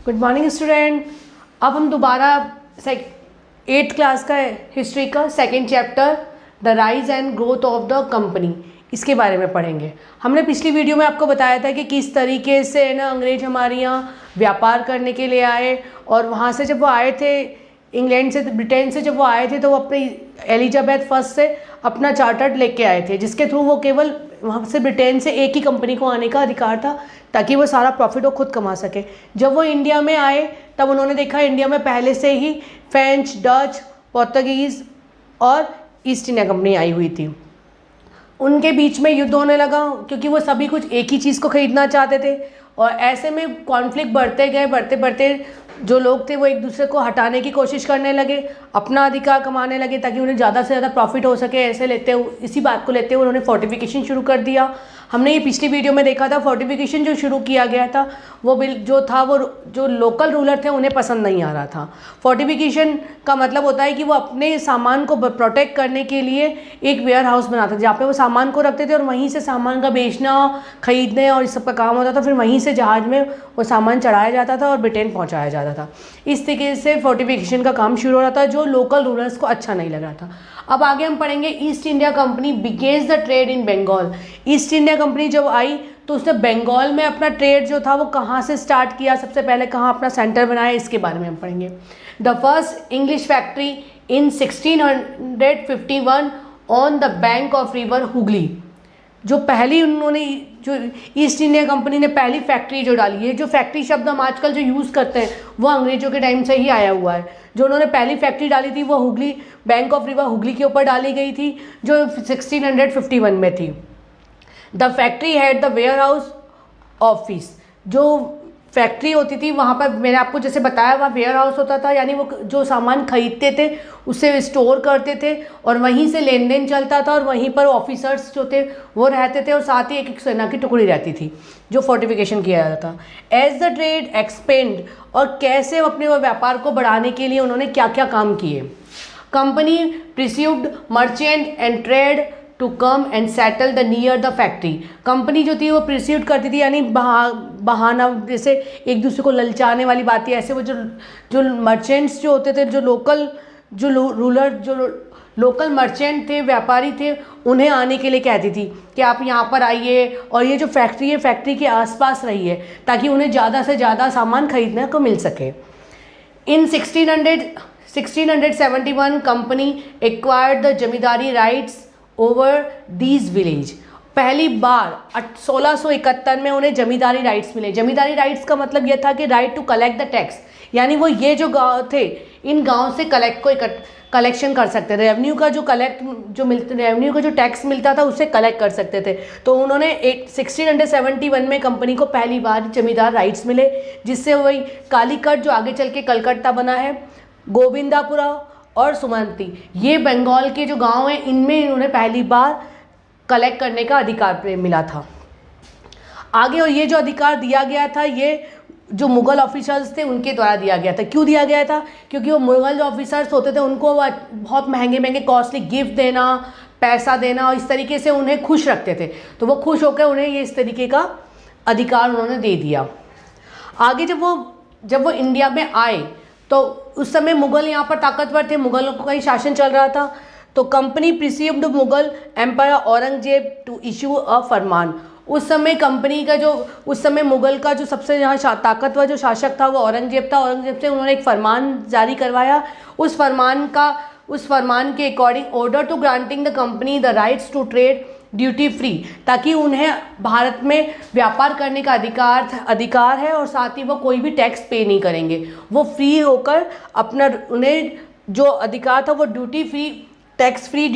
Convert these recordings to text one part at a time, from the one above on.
Good morning student. अब हम दोबारा 8th क्लास का हिस्ट्री का second chapter the rise and growth of the company इसके बारे में पढ़ेंगे। हमने पिछली वीडियो में आपको बताया था कि किस तरीके से ना अंग्रेज हमारे यहाँ व्यापार करने के लिए आए और वहाँ से जब वो आए थे इंग्लैंड से ब्रिटेन से जब वो आए थे तो वो अपनी एलिजाबेथ फर्स्ट से अपना चार्टर्ड लेके आए थे, जिसके थ्रू वो केवल वहाँ से ब्रिटेन से एक ही कंपनी को आने का अधिकार था ताकि वो सारा प्रॉफिट वो खुद कमा सके। जब वो इंडिया में आए तब उन्होंने देखा इंडिया में पहले से ही फ्रेंच, डच, पोर्तुगीज़ और ईस्ट इंडिया कंपनी आई हुई थी। उनके बीच में युद्ध होने लगा क्योंकि वो सभी कुछ एक ही चीज़ को ख़रीदना चाहते थे और ऐसे में कॉन्फ्लिक्ट बढ़ते गए। बढ़ते बढ़ते जो लोग थे वो एक दूसरे को हटाने की कोशिश करने लगे, अपना अधिकार कमाने लगे ताकि उन्हें ज़्यादा से ज़्यादा प्रॉफिट हो सके। ऐसे इसी बात को लेते हुए उन्होंने फोर्टिफिकेशन शुरू कर दिया। हमने ये पिछली वीडियो में देखा था। फोर्टिफिकेशन जो शुरू किया गया था वो जो लोकल रूलर थे उन्हें पसंद नहीं आ रहा था। फोर्टिफिकेशन का मतलब होता है कि वो अपने सामान को प्रोटेक्ट करने के लिए एक वेयर हाउस बनाते थे जहाँ पे वो सामान को रखते थे और वहीं से सामान का बेचना, खरीदने और इस सब का काम होता था। फिर वहीं से जहाज़ में वो सामान चढ़ाया जाता था और ब्रिटेन पहुँचाया जाता था। इस तरीके से फोर्टिफिकेशन का काम शुरू हो रहा था जो लोकल रूलर्स को अच्छा नहीं लग रहा था। अब आगे हम पढ़ेंगे East India Company begins the trade in Bengal. East India Company जब आई तो उसने बंगाल में अपना ट्रेड जो था वो कहाँ से स्टार्ट किया, सबसे पहले कहाँ अपना सेंटर बनाया, इसके बारे में हम पढ़ेंगे। The first English factory in 1651 on the bank of river Hooghly. जो पहली जो ईस्ट इंडिया कंपनी ने पहली फैक्ट्री जो डाली है, जो फैक्ट्री शब्द हम आजकल जो यूज़ करते हैं वो अंग्रेजों के टाइम से ही आया हुआ है। जो उन्होंने पहली फैक्ट्री डाली थी वो Hooghly, bank of river Hooghly के ऊपर डाली गई थी जो 1651 में थी। The factory had the warehouse office. जो फैक्ट्री होती थी वहाँ पर मैंने आपको जैसे बताया वहाँ वेयर हाउस होता था, यानी वो जो सामान खरीदते थे उसे स्टोर करते थे और वहीं से लेन देन चलता था और वहीं पर ऑफिसर्स जो थे वो रहते थे और साथ ही एक सेना की टुकड़ी रहती थी जो फोर्टिफिकेशन किया जाता था। एज द ट्रेड एक्सपेंड, और कैसे अपने व्यापार को बढ़ाने के लिए उन्होंने क्या क्या काम किए। Company perceived merchant and trade to come and settle the near the factory. Company जो थी वो प्रिसीव करती थी, यानी बहाना, जैसे एक दूसरे को ललचाने वाली बातें, ऐसे वो जो मर्चेंट्स जो होते थे, जो लोकल मर्चेंट थे, व्यापारी थे, उन्हें आने के लिए कहती थी कि आप यहाँ पर आइए और ये जो फैक्ट्री है फैक्ट्री के आसपास रहिए ताकि उन्हें ज़्यादा से ज़्यादा सामान खरीदने को मिल सके। इन 1671 company acquired the zamindari rights over these village. पहली बार 1671 में उन्हें जमींदारी राइट्स मिले। जमींदारी राइट्स का मतलब यह था कि right to collect the tax, यानी वो ये जो गांव थे इन गांव से कलेक्शन कर सकते थे। रेवेन्यू का जो टैक्स मिलता था उससे कलेक्ट कर सकते थे। तो उन्होंने 1671 में कंपनी को पहली बार जमींदार राइट्स मिले, जिससे वही कालीकट जो आगे चल के कलकत्ता बना है, गोविंदापुरा और सुमंती, ये बंगाल के जो गांव हैं इनमें इन्होंने पहली बार कलेक्ट करने का अधिकार मिला था आगे। और ये जो अधिकार दिया गया था ये जो मुग़ल ऑफिसर्स थे उनके द्वारा दिया गया था। क्यों दिया गया था? क्योंकि वो मुग़ल जो ऑफिसर्स होते थे उनको बहुत महंगे कॉस्टली गिफ्ट देना, पैसा देना और इस तरीके से उन्हें खुश रखते थे। तो वो खुश होकर उन्हें ये इस तरीके का अधिकार उन्होंने दे दिया। आगे जब वो इंडिया में आए तो उस समय मुग़ल यहाँ पर ताकतवर थे, मुग़लों का ही शासन चल रहा था। तो company perceived Mughal empire Aurangzeb to issue a फरमान। उस समय मुग़ल का जो सबसे यहाँ ताकतवर जो शासक था वो औरंगजेब था। औरंगजेब से उन्होंने एक फरमान जारी करवाया। उस फरमान के according order to granting the company the rights to trade duty free, ताकि उन्हें भारत में व्यापार करने का अधिकार है और साथ ही वो कोई भी टैक्स पे नहीं करेंगे। वो फ्री होकर उन्हें जो अधिकार था वो ड्यूटी फ्री, टैक्स फ्री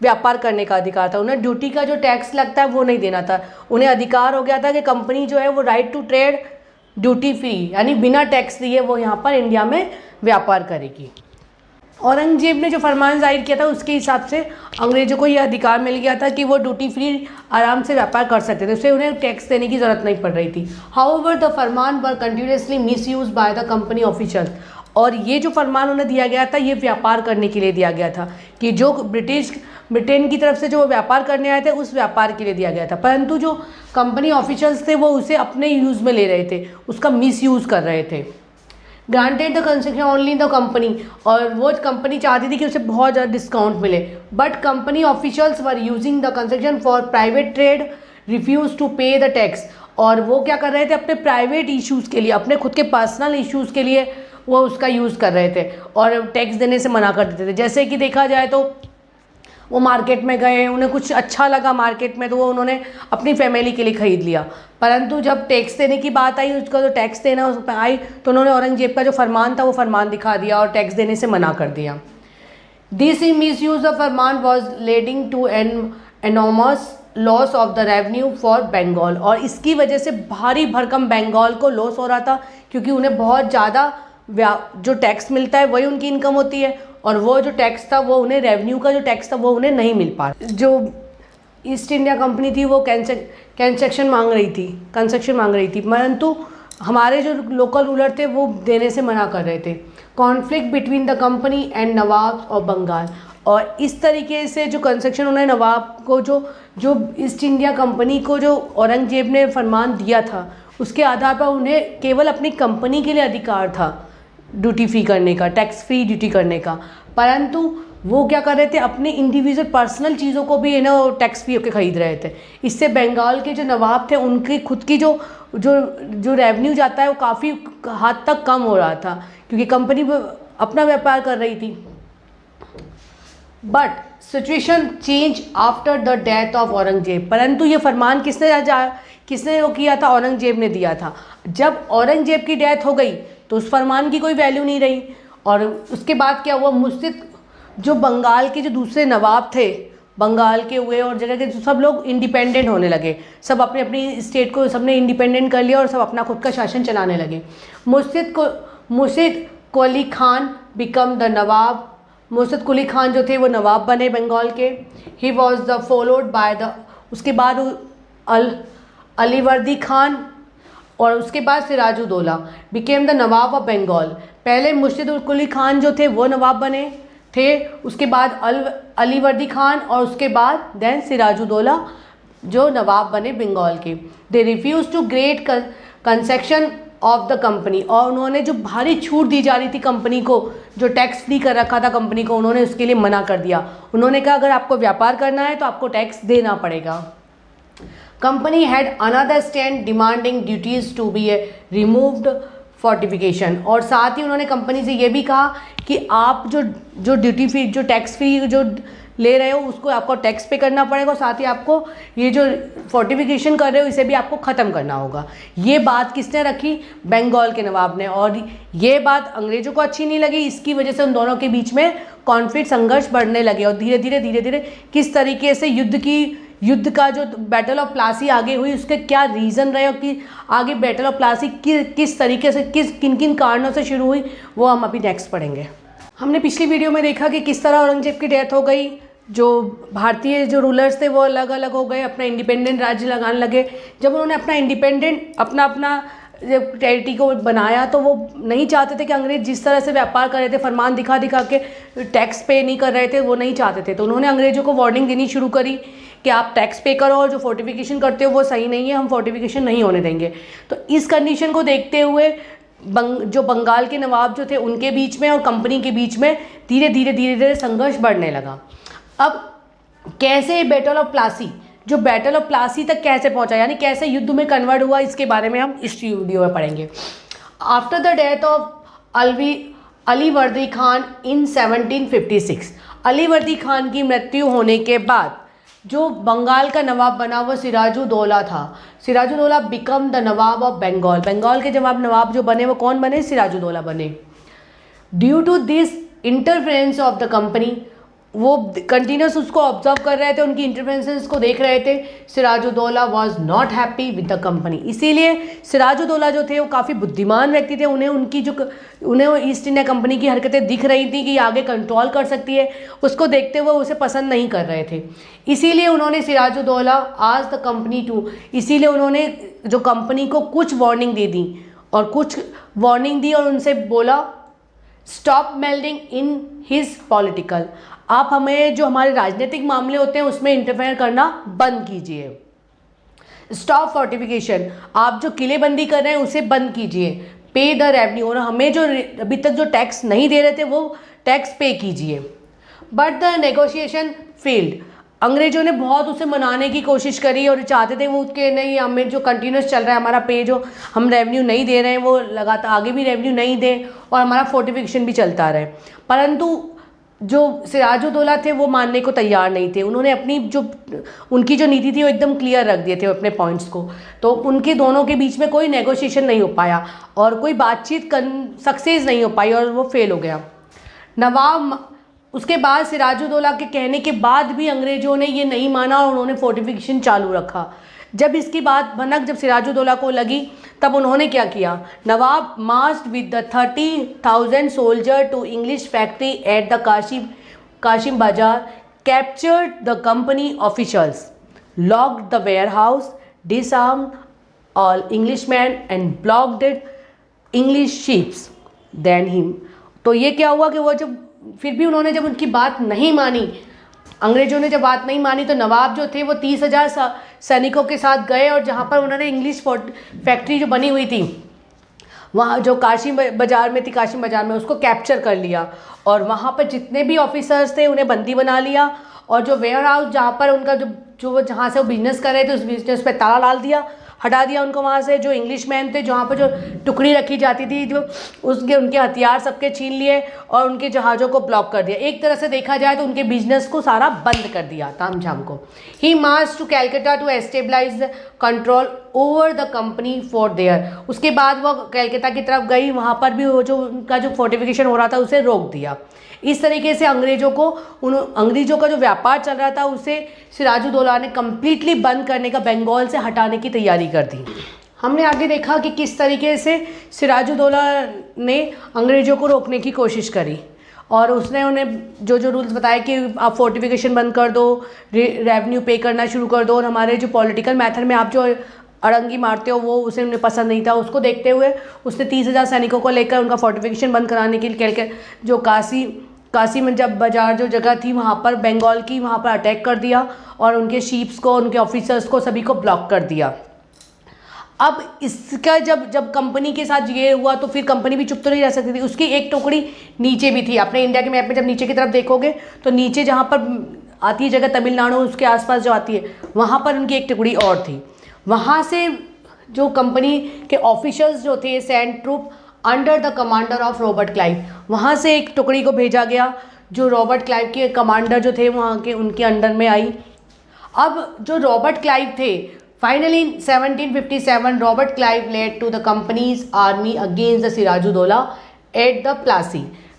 व्यापार करने का अधिकार था। उन्हें ड्यूटी का जो टैक्स लगता है वो नहीं देना था। उन्हें अधिकार हो गया था कि कंपनी जो है वो right to trade duty free, यानी बिना टैक्स दिए वो यहाँ पर इंडिया में व्यापार करेगी। औरंगजेब ने जो फरमान जाहिर किया था उसके हिसाब से अंग्रेज़ों को यह अधिकार मिल गया था कि वो ड्यूटी फ्री आराम से व्यापार कर सकते थे, उससे उन्हें टैक्स देने की ज़रूरत नहीं पड़ रही थी। However the Farman were continuously misused by the company officials. और ये जो फरमान उन्हें दिया गया था ये व्यापार करने के लिए दिया गया था कि जो ब्रिटेन की तरफ से जो व्यापार करने आए थे उस व्यापार के लिए दिया गया था, परंतु जो कंपनी ऑफिशियल्स थे वो उसे अपने यूज़ में ले रहे थे, उसका मिस यूज़ कर रहे थे। Granted the concession only the company, और वो कंपनी चाहती थी कि उसे बहुत ज़्यादा डिस्काउंट मिले, but company officials were using the concession for private trade, refuse to pay the tax. और वो क्या कर रहे थे, अपने प्राइवेट इश्यूज़ के लिए, अपने खुद के पर्सनल इश्यूज़ के लिए वो उसका यूज़ कर रहे थे और टैक्स देने से मना कर देते थे। जैसे कि देखा जाए तो वो मार्केट में गए, उन्हें कुछ अच्छा लगा मार्केट में तो वो उन्होंने अपनी फैमिली के लिए ख़रीद लिया, परंतु जब टैक्स देने की बात आई, उसका जो टैक्स देना उस पर आई तो उन्होंने औरंगजेब का जो फरमान था वो फरमान दिखा दिया और टैक्स देने से मना कर दिया। दिस मिस यूज ऑफ फरमान was leading to an enormous loss of the revenue for Bengal, और इसकी वजह से भारी भरकम बंगाल को लॉस हो रहा था, क्योंकि उन्हें बहुत ज़्यादा जो टैक्स मिलता है वही उनकी इनकम होती है, और वो जो टैक्स था वो उन्हें, रेवेन्यू का जो टैक्स था वो उन्हें नहीं मिल पा रहा। जो ईस्ट इंडिया कंपनी थी वो कंसेक्शन मांग रही थी, परंतु हमारे जो लोकल रूलर थे वो देने से मना कर रहे थे। Conflict between the company and nawab of Bengal, और इस तरीके से जो कंसेक्शन उन्हें नवाब को जो ईस्ट इंडिया कंपनी को जो औरंगजेब ने फरमान दिया था उसके आधार पर उन्हें केवल अपनी कंपनी के लिए अधिकार था ड्यूटी फ्री करने का, टैक्स फ्री ड्यूटी करने का, परंतु वो क्या कर रहे थे, अपने इंडिविजुअल पर्सनल चीज़ों को भी टैक्स फ्री होकर ख़रीद रहे थे। इससे बंगाल के जो नवाब थे उनकी खुद की जो रेवेन्यू जाता है वो काफ़ी हद तक कम हो रहा था, क्योंकि कंपनी अपना व्यापार कर रही थी। But situation change after the death of Aurangzeb, परंतु ये फरमान किसने वो किया था, औरंगजेब ने दिया था। जब औरंगजेब की डेथ हो गई तो उस फरमान की कोई वैल्यू नहीं रही, और उसके बाद क्या हुआ, मुस्लिम जो बंगाल के जो दूसरे नवाब थे बंगाल के हुए और जगह के सब लोग इंडिपेंडेंट होने लगे, सब अपने अपनी स्टेट को सबने इंडिपेंडेंट कर लिया और सब अपना खुद का शासन चलाने लगे। मुर्शिद कुली खान बिकम द नवाब, मुर्शिद कुली खान जो थे वो नवाब बने बंगाल के। He was the followed by the, उसके बाद अलीवर्दी खान और उसके बाद Sirajuddaulah became the nawab of Bengal. पहले मुर्शिद कुली खान जो थे वो नवाब बने थे, उसके बाद अलीवर्दी खान और उसके बाद देन सिराजुद्दौला जो नवाब बने बंगाल के। They refuse to great concession of the company, और उन्होंने जो भारी छूट दी जा रही थी कंपनी को, जो टैक्स फ्री कर रखा था कंपनी को, उन्होंने उसके लिए मना कर दिया। उन्होंने कहा अगर आपको व्यापार करना है तो आपको टैक्स देना पड़ेगा। Company had another stand demanding duties to be removed fortification, और साथ ही उन्होंने कंपनी से ये भी कहा कि आप जो ड्यूटी फ्री, जो टैक्स फ्री जो ले रहे हो उसको आपको टैक्स पे करना पड़ेगा, और साथ ही आपको ये जो फोर्टिफिकेशन कर रहे हो इसे भी आपको ख़त्म करना होगा। ये बात किसने रखी, बंगाल के नवाब ने, और ये बात अंग्रेज़ों को अच्छी नहीं लगी। इसकी वजह से उन दोनों के बीच में कॉन्फ्लिक्ट, संघर्ष बढ़ने लगे, और धीरे धीरे किस तरीके से युद्ध का जो बैटल ऑफ प्लासी आगे हुई उसके क्या रीज़न रहे, और कि आगे बैटल ऑफ प्लासी किस तरीके से किन कारणों से शुरू हुई वो हम अभी नेक्स्ट पढ़ेंगे। हमने पिछली वीडियो में देखा कि किस तरह औरंगजेब की डेथ हो गई, जो भारतीय जो रूलर्स थे वो अलग अलग हो गए, अपना इंडिपेंडेंट राज्य लगाने लगे। जब उन्होंने अपना इंडिपेंडेंट अपना जब टेरिटरी को बनाया तो वो नहीं चाहते थे कि अंग्रेज जिस तरह से व्यापार कर रहे थे, फरमान दिखा के टैक्स पे नहीं कर रहे थे, वो नहीं चाहते थे। तो उन्होंने अंग्रेज़ों को वार्निंग देनी शुरू करी कि आप टैक्स पे करो और जो फोर्टिफिकेशन करते हो वो सही नहीं है, हम फोर्टिफिकेशन नहीं होने देंगे। तो इस कंडीशन को देखते हुए जो बंगाल के नवाब जो थे उनके बीच में और कंपनी के बीच में धीरे धीरे संघर्ष बढ़ने लगा। अब कैसे बैटल ऑफ प्लासी, जो बैटल ऑफ प्लासी तक कैसे पहुंचा, यानी कैसे युद्ध में कन्वर्ट हुआ, इसके बारे में हम इस वीडियो में पढ़ेंगे। After the death of Alivardi Khan in 1756, Alivardi Khan की मृत्यु होने के बाद जो बंगाल का नवाब बना वो सिराजुद्दौला था। Sirajuddaulah became the nawab of Bengal, Bengal के नवाब जो बने वो कौन बने, सिराजुद्दौला बने। Due to this interference of the company, वो कंटिन्यूस उसको ऑब्जर्व कर रहे थे, उनकी इंटरफेरेंसेस को देख रहे थे। Sirajuddaulah was not happy with the company, इसीलिए सिराजुद्दौला जो थे वो काफ़ी बुद्धिमान व्यक्ति थे, उन्हें ईस्ट इंडिया कंपनी की हरकतें दिख रही थी कि आगे कंट्रोल कर सकती है, उसको देखते हुए उसे पसंद नहीं कर रहे थे। इसीलिए उन्होंने सिराजुद्दौला आज द कंपनी टू, इसीलिए उन्होंने जो कंपनी को कुछ वार्निंग दे दी और कुछ वार्निंग दी और उनसे बोला stop melding in his political, आप हमें जो हमारे राजनीतिक मामले होते हैं उसमें इंटरफेयर करना बंद कीजिए। स्टॉप फोर्टिफिकेशन, आप जो किलेबंदी कर रहे हैं उसे बंद कीजिए। पे द रेवेन्यू, और हमें जो अभी तक जो टैक्स नहीं दे रहे थे वो टैक्स पे कीजिए। बट द नेगोशिएशन फेल्ड, अंग्रेजों ने बहुत उसे मनाने की कोशिश करी और चाहते थे वो कि नहीं, हमें जो कंटिन्यूस चल रहा है हमारा पे, जो हम रेवेन्यू नहीं दे रहे हैं वो लगातार आगे भी रेवेन्यू नहीं दें और हमारा फोर्टिफिकेशन भी चलता रहे। परंतु जो सिराजुद्दौला थे वो मानने को तैयार नहीं थे। उन्होंने अपनी जो उनकी जो नीति थी वो एकदम क्लियर रख दिए थे अपने पॉइंट्स को, तो उनके दोनों के बीच में कोई नेगोशिएशन नहीं हो पाया और कोई बातचीत सक्सेस नहीं हो पाई और वो फेल हो गया। नवाब, उसके बाद सिराजुद्दौला के कहने के बाद भी अंग्रेज़ों ने ये नहीं माना और उन्होंने फोर्टिफिकेशन चालू रखा। जब इसकी बात भनक जब सिराजुद्दौला को लगी तब उन्होंने क्या किया, Nawab marched with the 30,000 soldier to English factory at the Kasim Bazar, captured the company officials, locked the warehouse, disarmed all Englishman and blocked English ships. Then him, तो ये क्या हुआ कि वो जब फिर भी उन्होंने जब उनकी बात नहीं मानी, अंग्रेजों ने जब बात नहीं मानी, तो नवाब जो थे वो 30,000 सैनिकों के साथ गए और जहाँ पर उन्होंने इंग्लिश फैक्ट्री जो बनी हुई थी वहाँ जो काशिम बाज़ार में थी, काशिम बाज़ार में उसको कैप्चर कर लिया और वहाँ पर जितने भी ऑफिसर्स थे उन्हें बंदी बना लिया और जो वेयर हाउस जहाँ पर उनका जो जहाँ से वो बिजनेस कर रहे थे उस बिजनेस पे ताला डाल दिया, हटा दिया उनको वहाँ से। जो इंग्लिशमैन थे जहाँ पर जो टुकड़ी रखी जाती थी जो उनके हथियार सबके छीन लिए और उनके जहाज़ों को ब्लॉक कर दिया। एक तरह से देखा जाए तो उनके बिजनेस को सारा बंद कर दिया तामझाम को। He march to Calcutta to establish the control over the company for there, उसके बाद वो कैलकाटा की तरफ गई, वहाँ पर भी वो जो उनका जो फोर्टिफिकेशन हो रहा था उसे रोक दिया। इस तरीके से अंग्रेज़ों का जो व्यापार चल रहा था उसे सिराजुद्दौला ने कम्प्लीटली बंद करने का, बंगाल से हटाने की तैयारी कर दी। हमने आगे देखा कि किस तरीके से सिराजुद्दौला ने अंग्रेज़ों को रोकने की कोशिश करी और उसने उन्हें जो रूल्स बताए कि आप फोर्टिफिकेशन बंद कर दो, रेवेन्यू पे करना शुरू कर दो और हमारे जो पॉलिटिकल मेथड में आप जो अड़ंगी मारते हो वो उसे उन्हें पसंद नहीं था। उसको देखते हुए उसने 30,000 सैनिकों को लेकर उनका फोर्टिफिकेशन बंद कराने के लिए जो काशी में जब बाजार जो जगह थी वहाँ पर बंगाल की, वहाँ पर अटैक कर दिया और उनके शीप्स को, उनके ऑफिसर्स को, सभी को ब्लॉक कर दिया। अब इसका जब कंपनी के साथ ये हुआ तो फिर कंपनी भी चुप तो नहीं रह सकती थी। उसकी एक टुकड़ी नीचे भी थी। अपने इंडिया के मैप में जब नीचे की तरफ देखोगे तो नीचे जहाँ पर आती है जगह तमिलनाडु, उसके आसपास जो आती है वहाँ पर उनकी एक टुकड़ी और थी। वहाँ से जो कंपनी के ऑफिशियल्स जो थे sent troop under the commander of Robert Clive, वहाँ से एक टुकड़ी को भेजा गया जो रॉबर्ट क्लाइव के कमांडर जो थे वहाँ के उनके अंडर में आई। अब जो रॉबर्ट क्लाइव थे, finally 1757 Robert Clive led to the company's army against the Sirajuddaulah at the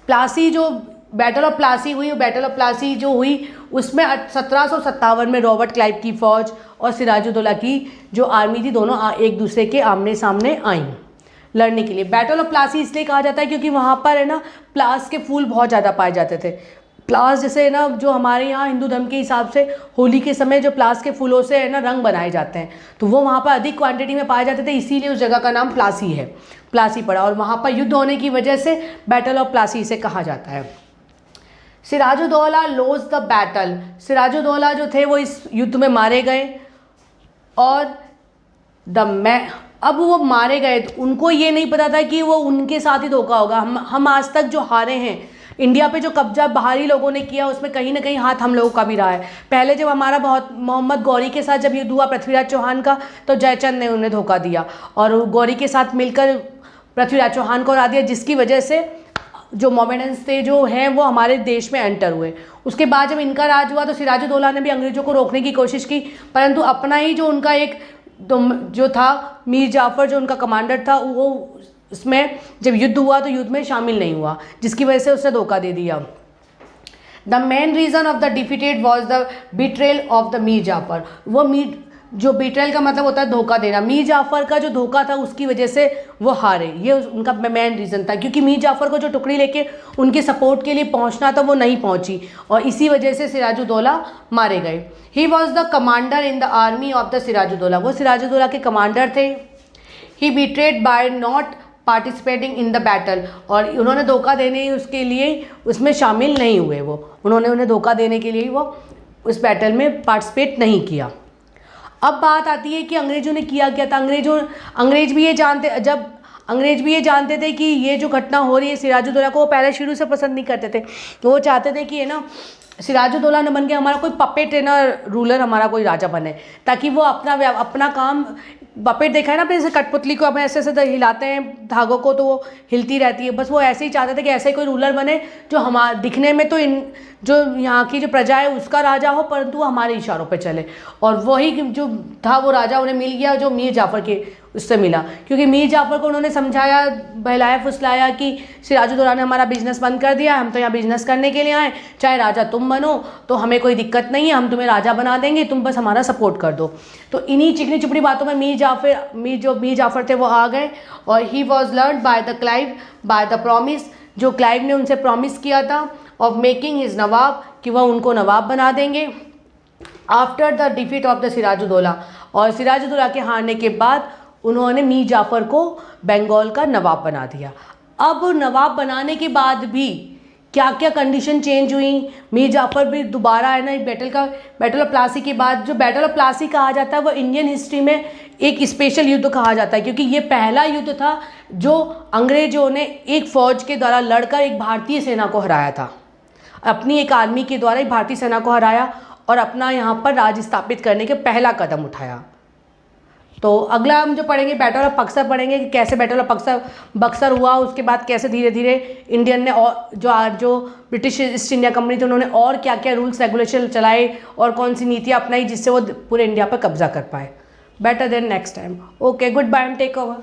Plassey जो बैटल ऑफ प्लासी हुई, बैटल ऑफ प्लासी जो हुई उसमें 1757 में रॉबर्ट क्लाइव की फ़ौज और सिराजुद्दौला की जो आर्मी थी दोनों एक दूसरे के आमने सामने आईं लड़ने के लिए। बैटल ऑफ प्लासी इसलिए कहा जाता है क्योंकि वहाँ पर है ना प्लास के फूल बहुत ज़्यादा पाए जाते थे। प्लास जैसे है ना जो हमारे यहाँ हिंदू धर्म के हिसाब से होली के समय जो प्लास के फूलों से है ना रंग बनाए जाते हैं, तो वो वहाँ पर अधिक क्वांटिटी में पाए जाते थे, इसीलिए उस जगह का नाम प्लासी है, प्लासी पड़ा और वहाँ पर युद्ध होने की वजह से बैटल ऑफ प्लासी से कहा जाता है। Sirajuddaulah lost the battle, Sirajuddaulah जो थे वो इस युद्ध में मारे गए और अब वो मारे गए तो उनको ये नहीं पता था कि वो उनके साथ ही धोखा होगा। हम आज तक जो हारे हैं, इंडिया पे जो कब्जा बाहरी लोगों ने किया उसमें कहीं ना कहीं हाथ हम लोगों का भी रहा है। पहले जब हमारा मोहम्मद गौरी के साथ जब युद्ध हुआ पृथ्वीराज चौहान का, तो जयचंद ने उन्हें धोखा दिया और गौरी के साथ मिलकर पृथ्वीराज चौहान को हरा दिया, जिसकी वजह से जो मोमेडेंस थे जो हैं वो हमारे देश में एंटर हुए। उसके बाद जब इनका राज हुआ तो सिराजुद्दौला ने भी अंग्रेज़ों को रोकने की कोशिश की, परंतु अपना ही जो उनका एक जो था मीर जाफ़र जो उनका कमांडर था वो उसमें जब युद्ध हुआ तो युद्ध में शामिल नहीं हुआ, जिसकी वजह से उसने धोखा दे दिया। The main reason of the defeated was the betrayal of the Mir Jafar. वो जो बिट्रेल का मतलब होता है धोखा देना, मीर जाफ़र का जो धोखा था उसकी वजह से वो हारे, ये उनका मेन रीज़न था। क्योंकि मीर जाफ़र को जो टुकड़ी लेके उनके सपोर्ट के लिए पहुंचना था वो नहीं पहुंची और इसी वजह से सिराजुद्दौला मारे गए। He was the commander in the army of the Sirajuddaulah, वो सिराजुद्दौला के कमांडर थे। He betrayed by not participating in the battle, और उन्होंने धोखा देने उसके लिए उसमें शामिल नहीं हुए, वो उन्होंने उन्हें धोखा देने के लिए वो उस बैटल में पार्टिसिपेट नहीं किया। अब बात आती है कि अंग्रेज़ों ने किया क्या था। अंग्रेज़ भी ये जानते थे कि ये जो घटना हो रही है सिराजुद्दौला को, वो पहले शुरू से पसंद नहीं करते थे। तो वो चाहते थे कि ये ना सिराजुद्दौला न बन के हमारा कोई पपेट रूलर, हमारा कोई राजा बने, ताकि वो अपना काम, पपेट देखा है ना आपने, जैसे कठपुतली को हम ऐसे ऐसे हिलाते हैं धागों को तो वो हिलती रहती है, बस वो ऐसे ही चाहते थे कि ऐसे ही कोई रूलर बने जो दिखने में तो जो यहाँ की जो प्रजा है उसका राजा हो, परंतु वो हमारे इशारों पे चले। और वही जो था वो राजा उन्हें मिल गया जो मीर जाफ़र के उससे मिला, क्योंकि मीर जाफ़र को उन्होंने समझाया, बहलाया फुसलाया कि सिराजुद्दौला ने हमारा बिजनेस बंद कर दिया, हम तो यहाँ बिजनेस करने के लिए आए, चाहे राजा तुम बनो तो हमें कोई दिक्कत नहीं है, हम तुम्हें राजा बना देंगे, तुम बस हमारा सपोर्ट कर दो। तो इन्हीं चिकनी चुपड़ी बातों में मीर जाफ़र थे वो आ गए, और he was learn by the Clive by the promise, जो क्लाइव ने उनसे प्रॉमिस किया था ऑफ मेकिंग हिज नवाब, कि वह उनको नवाब बना देंगे। After the defeat of the Sirajuddaulah, और सिराजुद्दौला के हारने के बाद उन्होंने मीर जाफ़र को बंगाल का नवाब बना दिया। अब नवाब बनाने के बाद भी क्या क्या कंडीशन चेंज हुई, मीर जाफ़र भी दोबारा है ना बैटल ऑफ प्लासी के बाद, जो बैटल ऑफ प्लासी कहा जाता है वो इंडियन हिस्ट्री में एक स्पेशल युद्ध कहा जाता है, क्योंकि ये पहला युद्ध था जो अंग्रेज़ों ने एक फ़ौज के द्वारा लड़कर एक भारतीय सेना को हराया था, अपनी एक आर्मी के द्वारा एक भारतीय सेना को हराया और अपना यहाँ पर राज स्थापित करने के पहला कदम उठाया। तो अगला हम जो पढ़ेंगे बैटल ऑफ बक्सर पढ़ेंगे, कि कैसे बैटल ऑफ बक्सर हुआ, उसके बाद कैसे धीरे धीरे इंडियन ने और जो ब्रिटिश ईस्ट इंडिया कंपनी थी उन्होंने और क्या क्या रूल्स रेगुलेशन चलाए और कौन सी नीतियाँ अपनाई जिससे वो पूरे इंडिया पर कब्जा कर पाए। Better then next time. Okay, goodbye and take over.